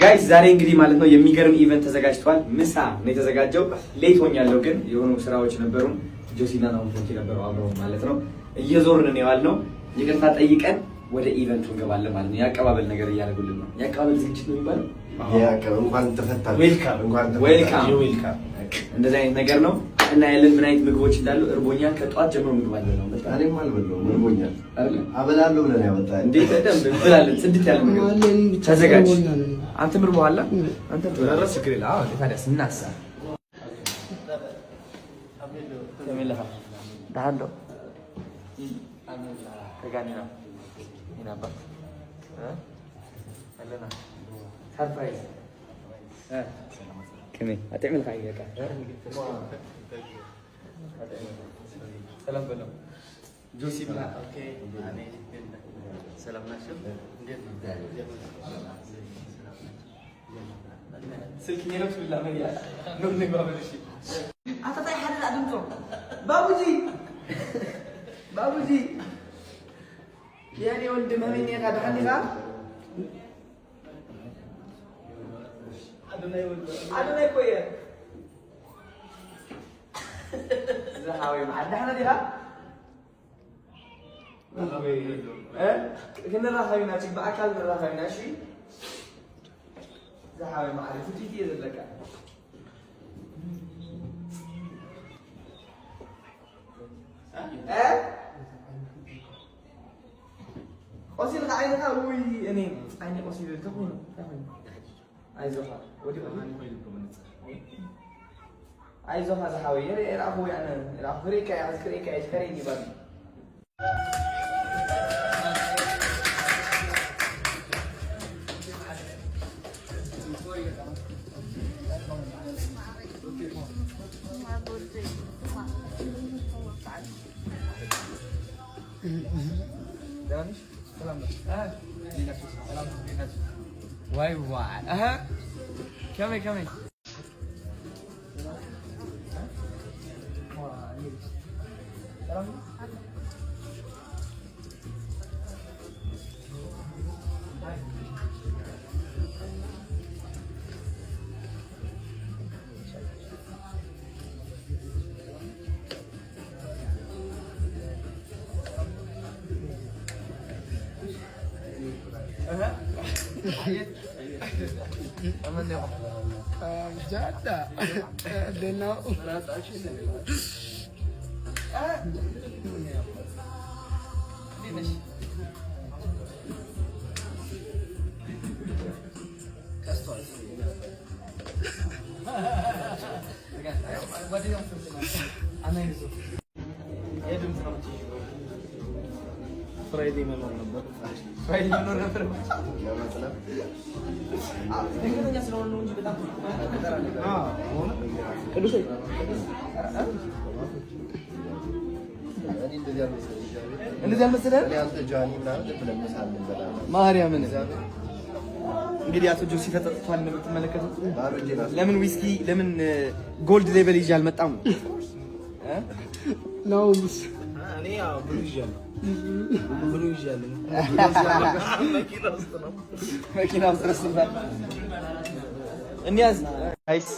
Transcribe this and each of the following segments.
ጋይስ ዛሬ እንግዲህ ማለት ነው የሚገርም ኢቨንት ተዘጋጅቷል። ምሳ ነው የተዘጋጀው። ሌት ሆኛለሁ ግን የሆኑ ስራዎች ነበሩን። ጆሲና ነው ነበሩ አብረው ማለት ነው እየዞርን ነው ያልነው። ይቅርታ ጠይቀን ወደ ኢቨንቱ እንገባለን ማለት ነው። ያቀባበል ነገር እያደረጉልን ነው። ያቀባበል ዝግጅት ነው የሚባለው። እንኳን ተፈታል። ዌልካም እንደዛ አይነት ነገር ነው እና ያለን ምን አይነት ምግቦች እንዳሉ እርቦኛል። ከጧት ጀምሮ ምግብ አለ ነው በጣም እኔም አልበላሁም እርቦኛል። አበላለሁ ብለን ያወጣል እንዴ? በደንብ እንበላለን። ጽድት ያለ ምግብ ተዘጋጅ። አንተ ምር በኋላ አንተ ተረስ ችግር የለም። አዎ ታዲያስ እናሳ ከመለሃ ዳንዶ ከጋኒና ይናባ አለና ሰርፕራይዝ كمي هتعمل حاجه كده سلام بلو جوسي بلا اوكي يعني سلام ناشف سلكني نفس بالله مليا نبني باب الشيء اعطي حد ادمتو بابوجي يعني ولد ما مني هذا حد قال أدوني كويه زحاوي مع الدحنا دي ها كنا راهاوي ناتك بأكل من راهاوي ناشي زحاوي مع عرفت تيجي لك قصير عينك وي يعني عيني قصير تكون አይዞህ አይዞህ ዘሐዊ የራሁ ያነ ራሁ ፍሪካ ያስክሪካ ይስከሪ ይባል واي واي اها كمي جادة دنا ፍራይዴ መኖር ነበር። ድንገተኛ ስለሆነ ነው እንጂ በጣም ቅዱስ እንደዚህ አልመሰለህም? ማርያምን እንግዲህ አቶ ጆሲ ተጠጥቷል እንደምትመለከቱት። ለምን ዊስኪ ለምን ጎልድ ሌቨል ይዤ አልመጣም ነው? እኔ ያው ብሉ ይዣለሁ መኪና ውስጥ ረስቷል። እንያዝ አይስ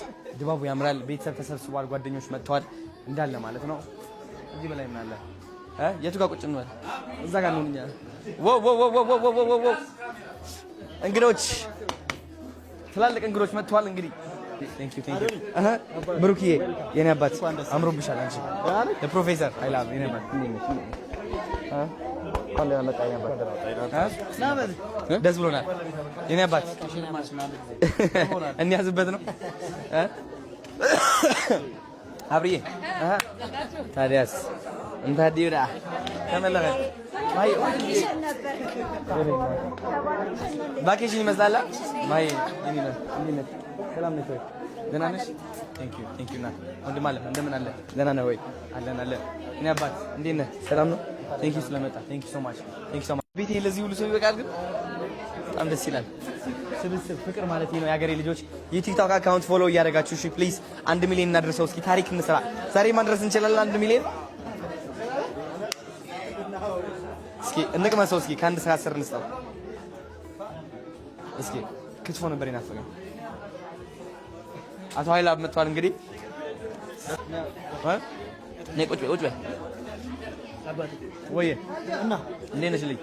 ድባቡ ያምራል። ቤተሰብ ተሰብስቧል። ጓደኞች መጥተዋል እንዳለ ማለት ነው። እዚህ በላይ ምን አለ? የቱ ጋር ቁጭ እንበል? እዛ ጋር ነው። እኛ እንግዶች ትላልቅ እንግዶች መጥተዋል። እንግዲህ ቴንክ ዩ ብሩክዬ የኔ አባት አምሮብሻል። አንቺ ለፕሮፌሰር አይ ላቭ የኔ አባት ደስ ብሎናል። የኔ አባት እንያዝበት ነው አብሪዬ ታዲያስ እንታዲራ ተመለከ ቫኬሽን ይመስላል። ማይ እንዴት ሰላም ነሽ ወይ? ደህና ነሽ? ቴንክ ዩ ና ወንድም አለ እንደምን አለ? ደህና ነህ ወይ? አለን እኔ አባት እንዴት ነህ? ሰላም ነው? ቴንክ ዩ ስለመጣ ቴንክ ዩ ሶ ማች ቤቴ ለዚህ ሁሉ ሰው ይበቃል። ግን በጣም ደስ ይላል። ስብስብ ፍቅር ማለት ነው። የሀገሬ ልጆች የቲክቶክ አካውንት ፎሎ እያደረጋችሁ እሺ ፕሊዝ 1 ሚሊዮን እናድርሰው። እስኪ ታሪክ እንስራ። ዛሬ ማድረስ እንችላለን 1 ሚሊዮን። እስኪ እንቅመሰው። እስኪ ከአንድ እስከ 10 እንስጠው። እስኪ ክትፎ ነበር የናፈቀኝ። አቶ ኃይል አብ መጥቷል። እንግዲህ ነይ ቁጭ በይ ወይ እና እንዴት ነሽ ልጅ?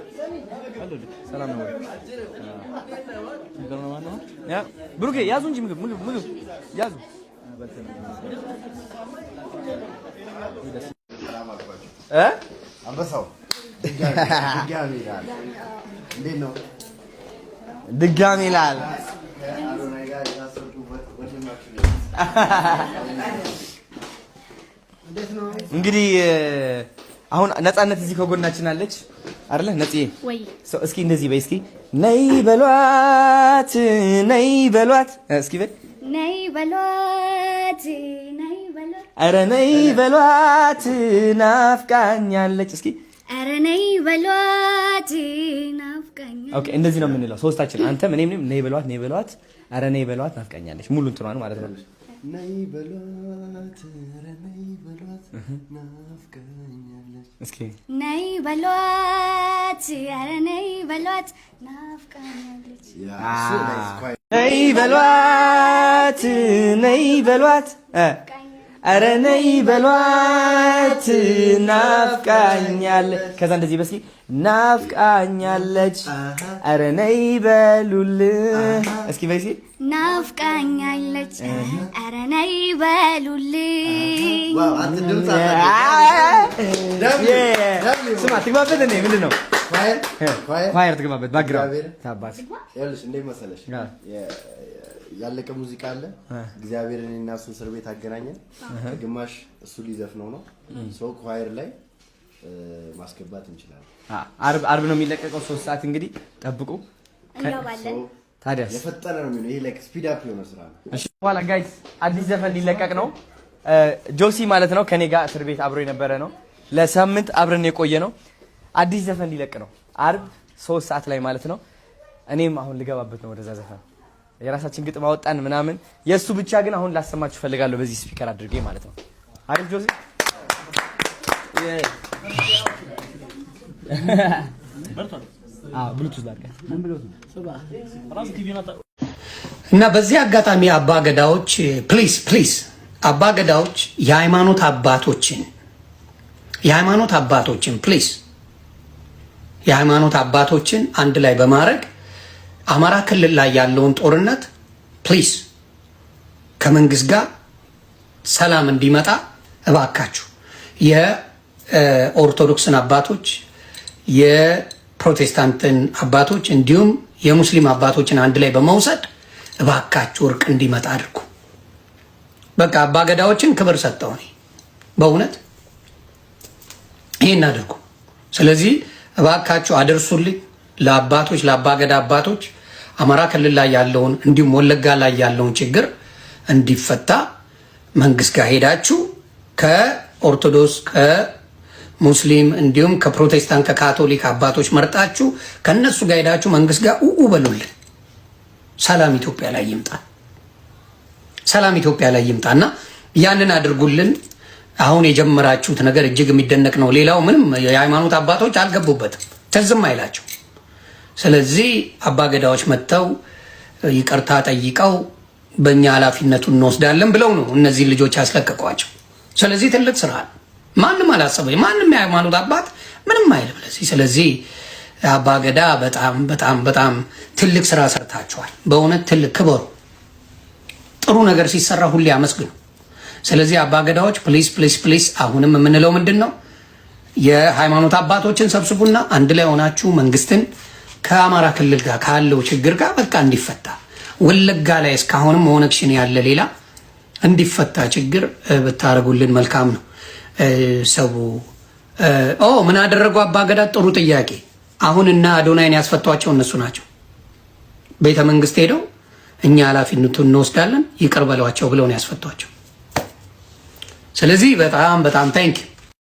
ሰላም ነው ወይ? ያ ብሩኬ ያዙ እንጂ ምግብ ያዙ። አንበሳው ድጋሚ ይላል። እንግዲህ አሁን ነፃነት እዚህ ከጎናችን አለች አይደለ? ነጽዬ እስኪ እንደዚህ በይ እስኪ ነይ በሏት እስኪ በይ ነይ በሏት ኧረ ነይ በሏት ናፍቃኛለች። እስኪ ኧረ ነይ በሏት ናፍቃኛለች። ኦኬ እንደዚህ ነው የምንለው ሶስታችን፣ አንተም እኔም ነይ በሏት ኧረ ነይ በሏት ናፍቃኛለች። ሙሉ እንትኗን ማለት ነው። ነይ በሏት ኧረ ነይ በሏት ናፍቃኛለች። እስኪ ነይ በሏት ኧረ ነይ በሏት ናፍቃኛለች። ነይ በሏት ኧረ ነይ በሏት ናፍቃኛለች። ከዛ እንደዚህ በስኪ ናፍቃኛለች ኧረ ነይ በሉልኝ እስኪ በይ እስኪ ናፍቃኛለች ኧረ ነይ በሉልኝ። ስማ ትግባበት እንዴ ምንድን ነው ኳየር ትግባበት ባክግራውንድ ታባስ ያለሽ እንዴ መሰለሽ ያለቀ ሙዚቃ አለ። እግዚአብሔርን እና እሱ እስር ቤት አገናኘን። ግማሽ እሱ ሊዘፍነው ነው። ሶ ኳየር ላይ ማስገባት እንችላለን። አርብ ነው የሚለቀቀው 3 ሰዓት እንግዲህ ጠብቁ። እንገባለን። ታዲያስ የፈጠነ ነው የሚሆነው። ይሄ ላይክ ስፒድ አፕ የሆነ ስራ ነው። እሺ በኋላ ጋይስ አዲስ ዘፈን ሊለቀቅ ነው። ጆሲ ማለት ነው ከኔ ጋር እስር ቤት አብሮ የነበረ ነው። ለሳምንት አብረን የቆየ ነው። አዲስ ዘፈን ሊለቅ ነው አርብ 3 ሰዓት ላይ ማለት ነው። እኔም አሁን ልገባበት ነው ወደዛ ዘፈን። የራሳችን ግጥም አወጣን ምናምን። የሱ ብቻ ግን አሁን ላሰማችሁ ፈልጋለሁ በዚህ ስፒከር አድርጌ ማለት ነው። አሪፍ ጆሲ ብሉቱዝ ላድርጋት እና በዚህ አጋጣሚ አባገዳዎች ፕሊዝ አባገዳዎች የሃይማኖት አባቶችን ፕሊዝ የሃይማኖት አባቶችን አንድ ላይ በማድረግ አማራ ክልል ላይ ያለውን ጦርነት ፕሊዝ ከመንግስት ጋር ሰላም እንዲመጣ እባካችሁ የኦርቶዶክስን አባቶች የፕሮቴስታንትን አባቶች እንዲሁም የሙስሊም አባቶችን አንድ ላይ በመውሰድ እባካችሁ እርቅ እንዲመጣ አድርጉ። በቃ አባገዳዎችን ክብር ሰጠው እኔ በእውነት ይሄን አድርጉ። ስለዚህ እባካችሁ አደርሱልኝ ለአባቶች ለአባገዳ አባቶች አማራ ክልል ላይ ያለውን እንዲሁም ወለጋ ላይ ያለውን ችግር እንዲፈታ መንግስት ጋር ሄዳችሁ ከኦርቶዶክስ ከሙስሊም እንዲሁም ከፕሮቴስታንት ከካቶሊክ አባቶች መርጣችሁ ከነሱ ጋር ሄዳችሁ መንግስት ጋር በሉልን። ሰላም ኢትዮጵያ ላይ ይምጣና ያንን አድርጉልን። አሁን የጀመራችሁት ነገር እጅግ የሚደነቅ ነው። ሌላው ምንም የሃይማኖት አባቶች አልገቡበትም፣ ትዝም አይላቸው። ስለዚህ አባገዳዎች መጥተው ይቅርታ ጠይቀው በእኛ ኃላፊነቱን እንወስዳለን ብለው ነው እነዚህ ልጆች ያስለቀቋቸው። ስለዚህ ትልቅ ስራ ማንም አላሰበ፣ ማንም የሃይማኖት አባት ምንም አይልም ለዚህ። ስለዚህ አባገዳ በጣም ትልቅ ስራ ሰርታችኋል። በእውነት ትልቅ ክበሩ። ጥሩ ነገር ሲሰራ ሁሌ አመስግኑ። ስለዚህ አባገዳዎች ፕሊስ አሁንም የምንለው ምንድን ነው? የሃይማኖት አባቶችን ሰብስቡና አንድ ላይ ሆናችሁ መንግስትን ከአማራ ክልል ጋር ካለው ችግር ጋር በቃ እንዲፈታ፣ ወለጋ ላይ እስካሁንም ኦነግ ሸኔ ያለ ሌላ እንዲፈታ ችግር ብታደርጉልን መልካም ነው። ሰው ምን አደረጉ አባገዳ? ጥሩ ጥያቄ። አሁን እና አዶናይን ያስፈቷቸው እነሱ ናቸው። ቤተ መንግስት ሄደው እኛ ኃላፊነቱን እንወስዳለን ይቅር በሏቸው ብለው ነው ያስፈቷቸው። ስለዚህ በጣም ታንኪ